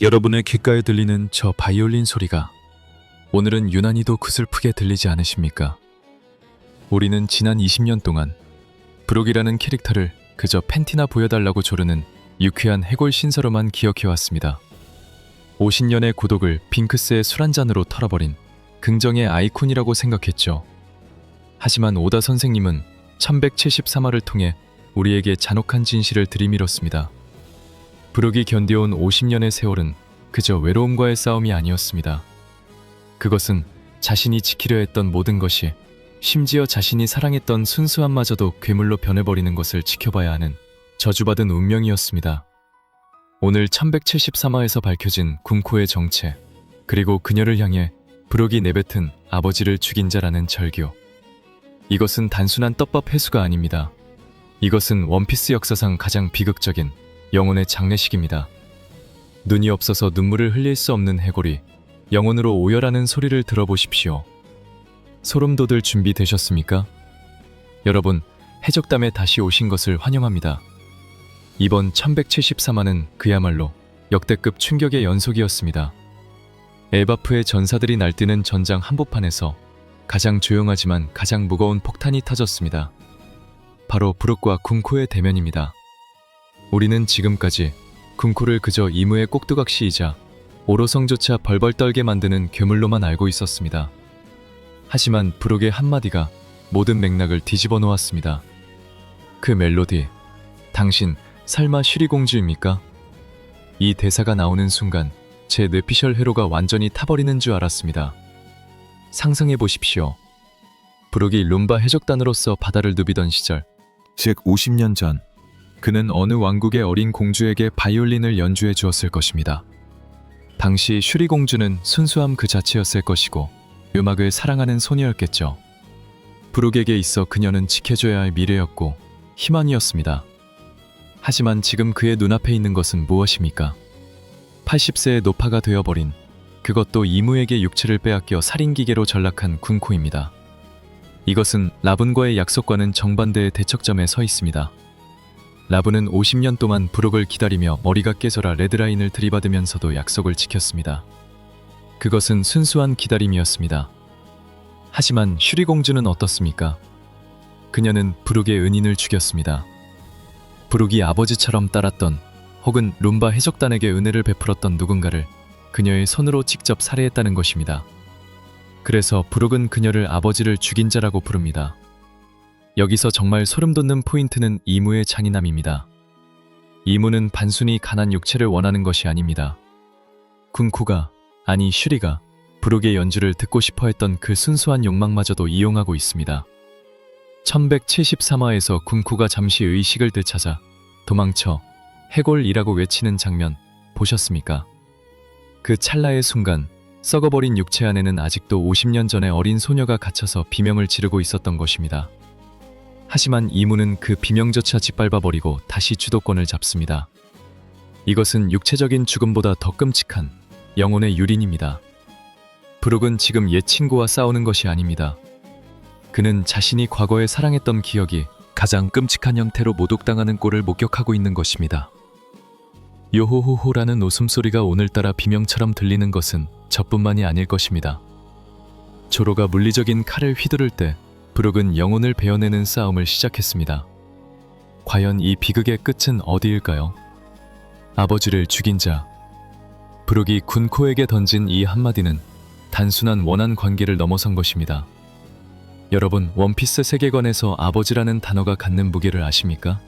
여러분의 귓가에 들리는 저 바이올린 소리가 오늘은 유난히도 구슬프게 들리지 않으십니까? 우리는 지난 20년 동안 브록이라는 캐릭터를 그저 팬티나 보여달라고 조르는 유쾌한 해골 신사로만 기억해왔습니다. 50년의 고독을 빙크스의 술 한 잔으로 털어버린 긍정의 아이콘이라고 생각했죠. 하지만 오다 선생님은 1173화를 통해 우리에게 잔혹한 진실을 들이밀었습니다. 브록이 견뎌온 50년의 세월은 그저 외로움과의 싸움이 아니었습니다. 그것은 자신이 지키려 했던 모든 것이, 심지어 자신이 사랑했던 순수함마저도 괴물로 변해버리는 것을 지켜봐야 하는 저주받은 운명이었습니다. 오늘 1173화에서 밝혀진 군코의 정체, 그리고 그녀를 향해 브록이 내뱉은 아버지를 죽인 자라는 절규. 이것은 단순한 떡밥 회수가 아닙니다. 이것은 원피스 역사상 가장 비극적인 영혼의 장례식입니다. 눈이 없어서 눈물을 흘릴 수 없는 해골이 영혼으로 오열하는 소리를 들어보십시오. 소름 돋을 준비 되셨습니까? 여러분, 해적담에 다시 오신 것을 환영합니다. 이번 1173화는 그야말로 역대급 충격의 연속이었습니다. 엘바프의 전사들이 날뛰는 전장 한복판에서 가장 조용하지만 가장 무거운 폭탄이 터졌습니다. 바로 브록과 군코의 대면입니다. 우리는 지금까지 군코를 그저 이무의 꼭두각시이자 오로성조차 벌벌 떨게 만드는 괴물로만 알고 있었습니다. 하지만 브록의 한마디가 모든 맥락을 뒤집어 놓았습니다. 그 멜로디, 당신 설마 슈리공주입니까? 이 대사가 나오는 순간 제 뇌피셜 회로가 완전히 타버리는 줄 알았습니다. 상상해 보십시오. 브록이 룸바 해적단으로서 바다를 누비던 시절, 즉 50년 전, 그는 어느 왕국의 어린 공주에게 바이올린을 연주해 주었을 것입니다. 당시 슈리 공주는 순수함 그 자체였을 것이고 음악을 사랑하는 소녀였겠죠. 브록에게 있어 그녀는 지켜줘야 할 미래였고 희망이었습니다. 하지만 지금 그의 눈앞에 있는 것은 무엇입니까? 80세의 노파가 되어버린, 그것도 이무에게 육체를 빼앗겨 살인기계로 전락한 군코입니다. 이것은 라분과의 약속과는 정반대의 대척점에 서 있습니다. 라분은 50년 동안 브록을 기다리며 머리가 깨져라 레드라인을 들이받으면서도 약속을 지켰습니다. 그것은 순수한 기다림이었습니다. 하지만 슈리 공주는 어떻습니까? 그녀는 브록의 은인을 죽였습니다. 브록이 아버지처럼 따랐던, 혹은 룸바 해적단에게 은혜를 베풀었던 누군가를 그녀의 손으로 직접 살해했다는 것입니다. 그래서 브록은 그녀를 아버지를 죽인 자라고 부릅니다. 여기서 정말 소름 돋는 포인트는 이무의 잔인함입니다. 이무는 단순히 가난 육체를 원하는 것이 아닙니다. 군코가, 아니 슈리가 브록의 연주를 듣고 싶어 했던 그 순수한 욕망마저도 이용하고 있습니다. 1173화에서 군코가 잠시 의식을 되찾아 도망쳐 해골이라고 외치는 장면 보셨습니까? 그 찰나의 순간 썩어버린 육체 안에는 아직도 50년 전의 어린 소녀가 갇혀서 비명을 지르고 있었던 것입니다. 하지만 이무는 그 비명조차 짓밟아버리고 다시 주도권을 잡습니다. 이것은 육체적인 죽음보다 더 끔찍한 영혼의 유린입니다. 브록은 지금 옛 친구와 싸우는 것이 아닙니다. 그는 자신이 과거에 사랑했던 기억이 가장 끔찍한 형태로 모독당하는 꼴을 목격하고 있는 것입니다. 요호호호라는 웃음소리가 오늘따라 비명처럼 들리는 것은 저뿐만이 아닐 것입니다. 조로가 물리적인 칼을 휘두를 때 브록은 영혼을 베어내는 싸움을 시작했습니다. 과연 이 비극의 끝은 어디일까요? 아버지를 죽인 자. 브록이 군코에게 던진 이 한마디는 단순한 원한 관계를 넘어선 것입니다. 여러분, 원피스 세계관에서 아버지라는 단어가 갖는 무게를 아십니까?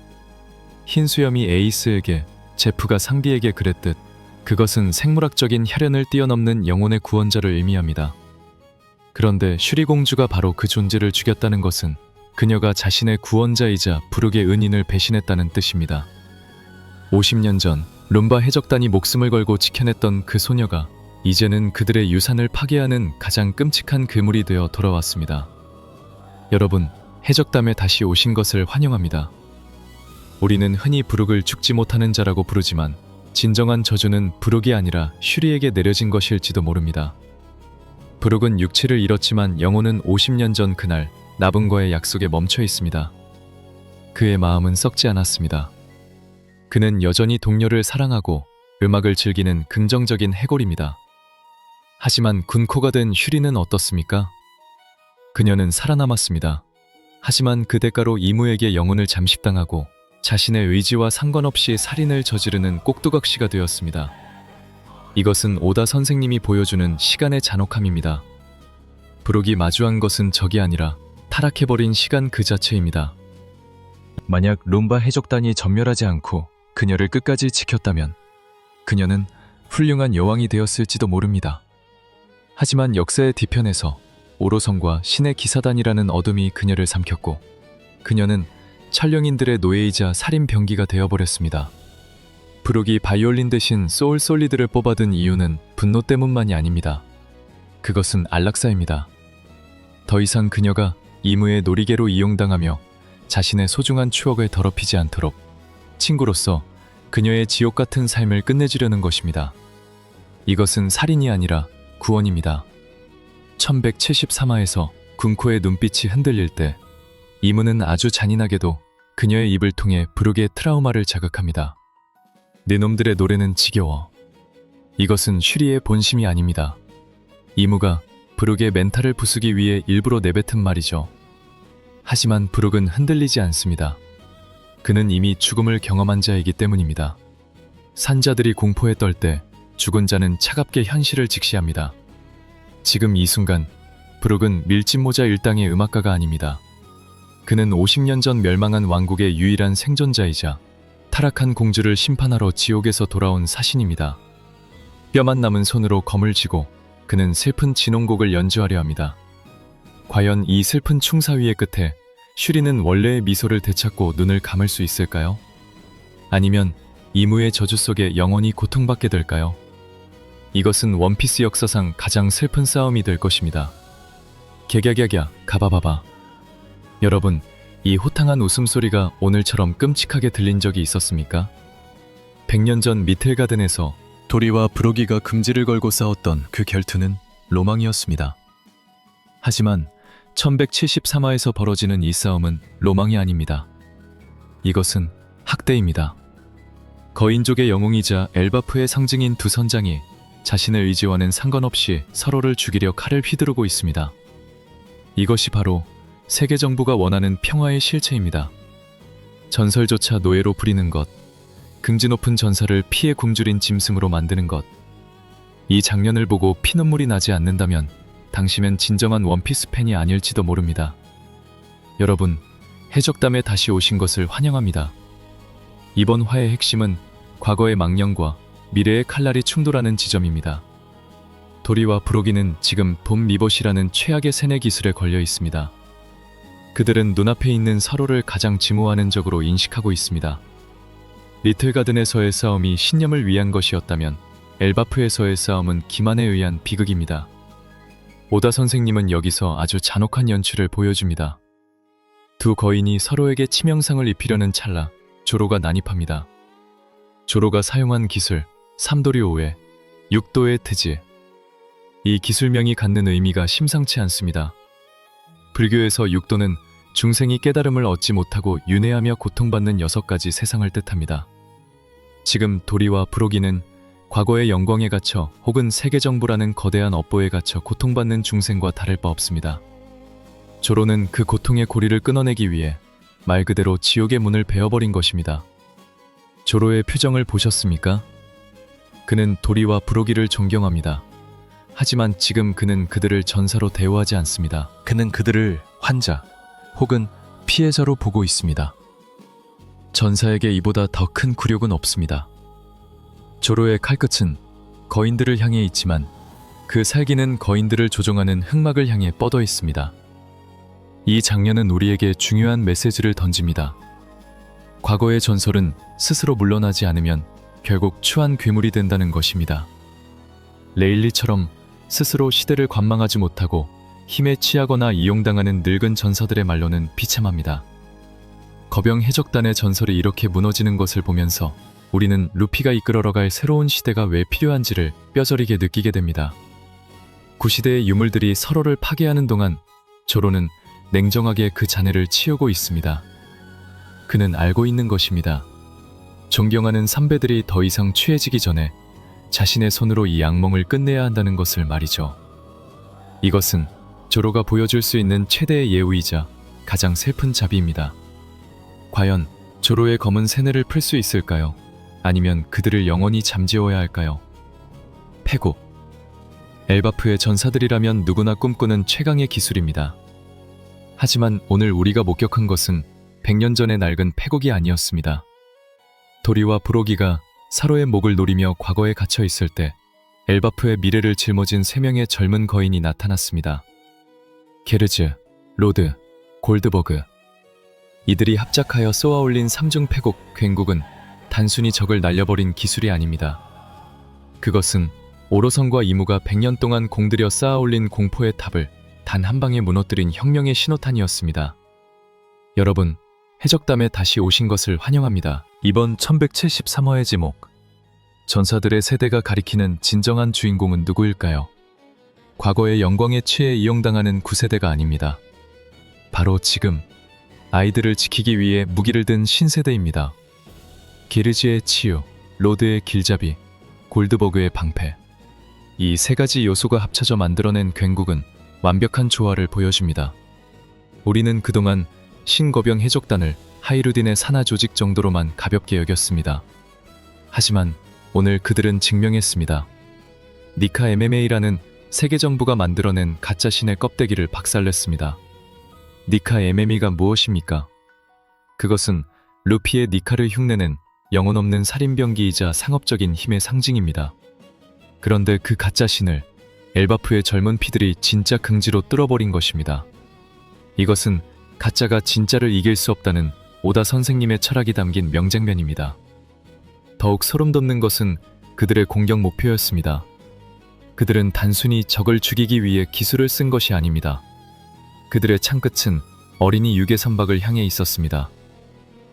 흰 수염이 에이스에게, 제프가 상비에게 그랬듯 그것은 생물학적인 혈연을 뛰어넘는 영혼의 구원자를 의미합니다. 그런데 슈리 공주가 바로 그 존재를 죽였다는 것은 그녀가 자신의 구원자이자 브록의 은인을 배신했다는 뜻입니다. 50년 전 룸바 해적단이 목숨을 걸고 지켜냈던 그 소녀가 이제는 그들의 유산을 파괴하는 가장 끔찍한 괴물이 되어 돌아왔습니다. 여러분, 해적담에 다시 오신 것을 환영합니다. 우리는 흔히 브록을 죽지 못하는 자라고 부르지만 진정한 저주는 브록이 아니라 슈리에게 내려진 것일지도 모릅니다. 브록은 육체를 잃었지만 영혼은 50년 전 그날 나분과의 약속에 멈춰 있습니다. 그의 마음은 썩지 않았습니다. 그는 여전히 동료를 사랑하고 음악을 즐기는 긍정적인 해골입니다. 하지만 군코가 된 슈리는 어떻습니까? 그녀는 살아남았습니다. 하지만 그 대가로 이무에게 영혼을 잠식당하고 자신의 의지와 상관없이 살인을 저지르는 꼭두각시가 되었습니다. 이것은 오다 선생님이 보여주는 시간의 잔혹함입니다. 브록이 마주한 것은 적이 아니라 타락해버린 시간 그 자체입니다. 만약 룸바 해적단이 전멸하지 않고 그녀를 끝까지 지켰다면 그녀는 훌륭한 여왕이 되었을지도 모릅니다. 하지만 역사의 뒤편에서 오로성과 신의 기사단이라는 어둠이 그녀를 삼켰고 그녀는 촬영인들의 노예이자 살인 병기가 되어버렸습니다. 브록이 바이올린 대신 소울 솔리드를 뽑아둔 이유는 분노 때문만이 아닙니다. 그것은 안락사입니다. 더 이상 그녀가 이무의 놀이개로 이용당하며 자신의 소중한 추억을 더럽히지 않도록 친구로서 그녀의 지옥 같은 삶을 끝내주려는 것입니다. 이것은 살인이 아니라 구원입니다. 1173화에서 군코의 눈빛이 흔들릴 때 이무는 아주 잔인하게도 그녀의 입을 통해 브록의 트라우마를 자극합니다. 네 놈들의 노래는 지겨워. 이것은 슈리의 본심이 아닙니다. 이무가 브록의 멘탈을 부수기 위해 일부러 내뱉은 말이죠. 하지만 브록은 흔들리지 않습니다. 그는 이미 죽음을 경험한 자이기 때문입니다. 산자들이 공포에 떨 때 죽은 자는 차갑게 현실을 직시합니다. 지금 이 순간 브록은 밀짚모자 일당의 음악가가 아닙니다. 그는 50년 전 멸망한 왕국의 유일한 생존자이자 타락한 공주를 심판하러 지옥에서 돌아온 사신입니다. 뼈만 남은 손으로 검을 쥐고 그는 슬픈 진홍곡을 연주하려 합니다. 과연 이 슬픈 충사위의 끝에 슈리는 원래의 미소를 되찾고 눈을 감을 수 있을까요? 아니면 이무의 저주 속에 영원히 고통받게 될까요? 이것은 원피스 역사상 가장 슬픈 싸움이 될 것입니다. 갸갸갸갸 가바바바. 여러분, 이 호탕한 웃음소리가 오늘처럼 끔찍하게 들린 적이 있었습니까? 100년 전 미틀가든에서 도리와 브로기가 금지를 걸고 싸웠던 그 결투는 로망이었습니다. 하지만 1173화에서 벌어지는 이 싸움은 로망이 아닙니다. 이것은 학대입니다. 거인족의 영웅이자 엘바프의 상징인 두 선장이 자신의 의지와는 상관없이 서로를 죽이려 칼을 휘두르고 있습니다. 이것이 바로 세계 정부가 원하는 평화의 실체입니다. 전설조차 노예로 부리는 것, 긍지 높은 전사를 피해 굶주린 짐승으로 만드는 것. 이 장면을 보고 피눈물이 나지 않는다면 당신은 진정한 원피스 팬이 아닐지도 모릅니다. 여러분, 해적담에 다시 오신 것을 환영합니다. 이번 화의 핵심은 과거의 망령과 미래의 칼날이 충돌하는 지점입니다. 도리와 브로기는 지금 본 미봇이라는 최악의 세뇌 기술에 걸려 있습니다. 그들은 눈앞에 있는 서로를 가장 증오하는 적으로 인식하고 있습니다. 리틀가든에서의 싸움이 신념을 위한 것이었다면 엘바프에서의 싸움은 기만에 의한 비극입니다. 오다 선생님은 여기서 아주 잔혹한 연출을 보여줍니다. 두 거인이 서로에게 치명상을 입히려는 찰나 조로가 난입합니다. 조로가 사용한 기술 3도리 5회 6도의 트지. 이 기술명이 갖는 의미가 심상치 않습니다. 불교에서 6도는 중생이 깨달음을 얻지 못하고 윤회하며 고통받는 6가지 세상을 뜻합니다. 지금 도리와 브로기는 과거의 영광에 갇혀 혹은 세계정부라는 거대한 업보에 갇혀 고통받는 중생과 다를 바 없습니다. 조로는 그 고통의 고리를 끊어내기 위해 말 그대로 지옥의 문을 베어버린 것입니다. 조로의 표정을 보셨습니까? 그는 도리와 브로기를 존경합니다. 하지만 지금 그는 그들을 전사로 대우하지 않습니다. 그는 그들을 환자 혹은 피해자로 보고 있습니다. 전사에게 이보다 더 큰 굴욕은 없습니다. 조로의 칼끝은 거인들을 향해 있지만 그 살기는 거인들을 조종하는 흑막을 향해 뻗어 있습니다. 이 장면은 우리에게 중요한 메시지를 던집니다. 과거의 전설은 스스로 물러나지 않으면 결국 추한 괴물이 된다는 것입니다. 레일리처럼 스스로 시대를 관망하지 못하고 힘에 취하거나 이용당하는 늙은 전사들의 말로는 비참합니다. 거병 해적단의 전설이 이렇게 무너지는 것을 보면서 우리는 루피가 이끌어갈 새로운 시대가 왜 필요한지를 뼈저리게 느끼게 됩니다. 구시대의 유물들이 서로를 파괴하는 동안 조로는 냉정하게 그 잔해를 치우고 있습니다. 그는 알고 있는 것입니다. 존경하는 선배들이 더 이상 취해지기 전에 자신의 손으로 이 악몽을 끝내야 한다는 것을 말이죠. 이것은 조로가 보여줄 수 있는 최대의 예우이자 가장 슬픈 자비입니다. 과연 조로의 검은 세뇌를 풀 수 있을까요? 아니면 그들을 영원히 잠재워야 할까요? 패고. 엘바프의 전사들이라면 누구나 꿈꾸는 최강의 기술입니다. 하지만 오늘 우리가 목격한 것은 100년 전의 낡은 패곡이 아니었습니다. 도리와 브로기가 서로의 목을 노리며 과거에 갇혀 있을 때 엘바프의 미래를 짊어진 3명의 젊은 거인이 나타났습니다. 게르즈, 로드, 골드버그. 이들이 합작하여 쏘아올린 3중 패곡 괭국은 단순히 적을 날려버린 기술이 아닙니다. 그것은 오로성과 이무가 100년 동안 공들여 쌓아올린 공포의 탑을 단 한 방에 무너뜨린 혁명의 신호탄이었습니다. 여러분, 해적담에 다시 오신 것을 환영합니다. 이번 1173화의 제목, 전사들의 세대가 가리키는 진정한 주인공은 누구일까요? 과거의 영광에 취해 이용당하는 9세대가 아닙니다. 바로 지금 아이들을 지키기 위해 무기를 든 신세대입니다. 게르즈의 치유, 로드의 길잡이, 골드버그의 방패. 이 세 가지 요소가 합쳐져 만들어낸 괭국은 완벽한 조화를 보여줍니다. 우리는 그동안 신거병 해적단을 하이루딘의 산하 조직 정도로만 가볍게 여겼습니다. 하지만 오늘 그들은 증명했습니다. 니카 MMA라는 세계 정부가 만들어낸 가짜 신의 껍데기를 박살냈습니다. 니카 MMA가 무엇입니까? 그것은 루피의 니카를 흉내낸 영혼 없는 살인병기이자 상업적인 힘의 상징입니다. 그런데 그 가짜 신을 엘바프의 젊은 피들이 진짜 긍지로 뚫어버린 것입니다. 이것은 가짜가 진짜를 이길 수 없다는 오다 선생님의 철학이 담긴 명장면입니다. 더욱 소름돋는 것은 그들의 공격 목표였습니다. 그들은 단순히 적을 죽이기 위해 기술을 쓴 것이 아닙니다. 그들의 창끝은 어린이 유괴 선박을 향해 있었습니다.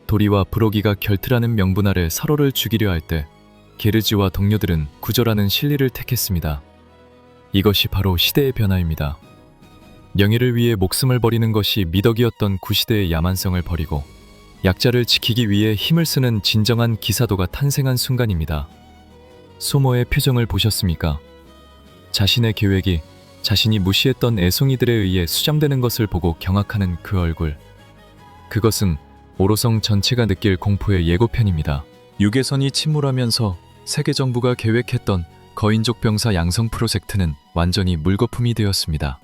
도리와 브로기가 결투라는 명분 아래 서로를 죽이려 할 때 게르즈와 동료들은 구조라는 실리를 택했습니다. 이것이 바로 시대의 변화입니다. 명예를 위해 목숨을 버리는 것이 미덕이었던 구시대의 야만성을 버리고 약자를 지키기 위해 힘을 쓰는 진정한 기사도가 탄생한 순간입니다. 소모의 표정을 보셨습니까? 자신의 계획이 자신이 무시했던 애송이들에 의해 수정되는 것을 보고 경악하는 그 얼굴. 그것은 오로성 전체가 느낄 공포의 예고편입니다. 유괴선이 침몰하면서 세계 정부가 계획했던 거인족 병사 양성 프로젝트는 완전히 물거품이 되었습니다.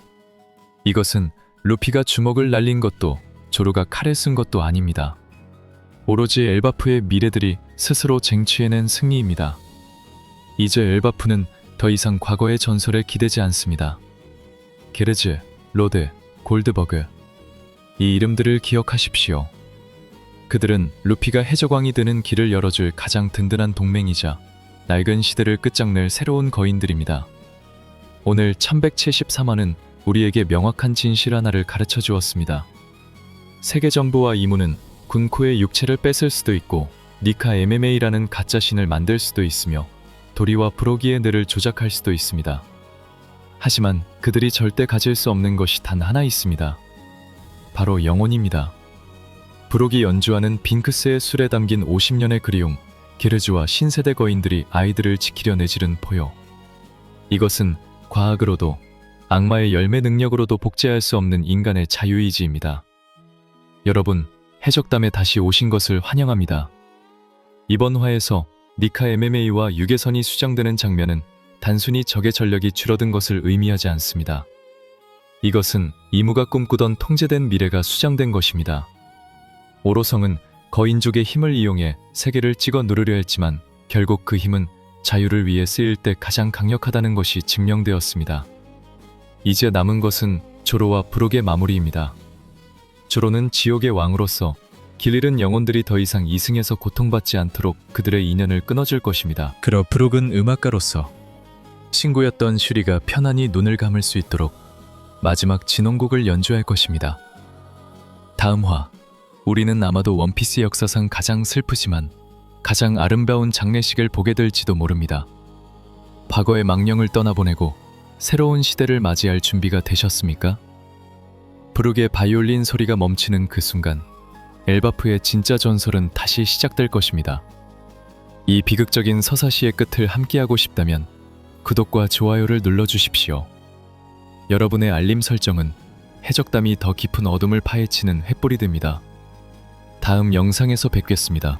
이것은 루피가 주먹을 날린 것도 조로가 칼을 쓴 것도 아닙니다. 오로지 엘바프의 미래들이 스스로 쟁취해낸 승리입니다. 이제 엘바프는 더 이상 과거의 전설에 기대지 않습니다. 게르즈, 로드, 골드버그. 이 이름들을 기억하십시오. 그들은 루피가 해적왕이 되는 길을 열어줄 가장 든든한 동맹이자 낡은 시대를 끝장낼 새로운 거인들입니다. 오늘 1173화는 우리에게 명확한 진실 하나를 가르쳐 주었습니다. 세계 정부와 이무는 군코의 육체를 뺏을 수도 있고 니카 MMA라는 가짜 신을 만들 수도 있으며 도리와 브로기의 뇌를 조작할 수도 있습니다. 하지만 그들이 절대 가질 수 없는 것이 단 하나 있습니다. 바로 영혼입니다. 브로기 연주하는 빙크스의 술에 담긴 50년의 그리움, 게르즈와 신세대 거인들이 아이들을 지키려 내지른 포효. 이것은 과학으로도 악마의 열매 능력으로도 복제할 수 없는 인간의 자유의지입니다. 여러분, 해적담에 다시 오신 것을 환영합니다. 이번 화에서 니카 MMA와 유괴선이 수정되는 장면은 단순히 적의 전력이 줄어든 것을 의미하지 않습니다. 이것은 이무가 꿈꾸던 통제된 미래가 수정된 것입니다. 오로성은 거인족의 힘을 이용해 세계를 찍어 누르려 했지만 결국 그 힘은 자유를 위해 쓰일 때 가장 강력하다는 것이 증명되었습니다. 이제 남은 것은 조로와 브록의 마무리입니다. 조로는 지옥의 왕으로서 길 잃은 영혼들이 더 이상 이승에서 고통받지 않도록 그들의 인연을 끊어줄 것입니다. 그러 브록은 음악가로서 친구였던 슈리가 편안히 눈을 감을 수 있도록 마지막 진홍곡을 연주할 것입니다. 다음 화, 우리는 아마도 원피스 역사상 가장 슬프지만 가장 아름다운 장례식을 보게 될지도 모릅니다. 과거의 망령을 떠나보내고 새로운 시대를 맞이할 준비가 되셨습니까? 브룩의 바이올린 소리가 멈추는 그 순간 엘바프의 진짜 전설은 다시 시작될 것입니다. 이 비극적인 서사시의 끝을 함께하고 싶다면 구독과 좋아요를 눌러주십시오. 여러분의 알림 설정은 해적담이 더 깊은 어둠을 파헤치는 횃불이 됩니다. 다음 영상에서 뵙겠습니다.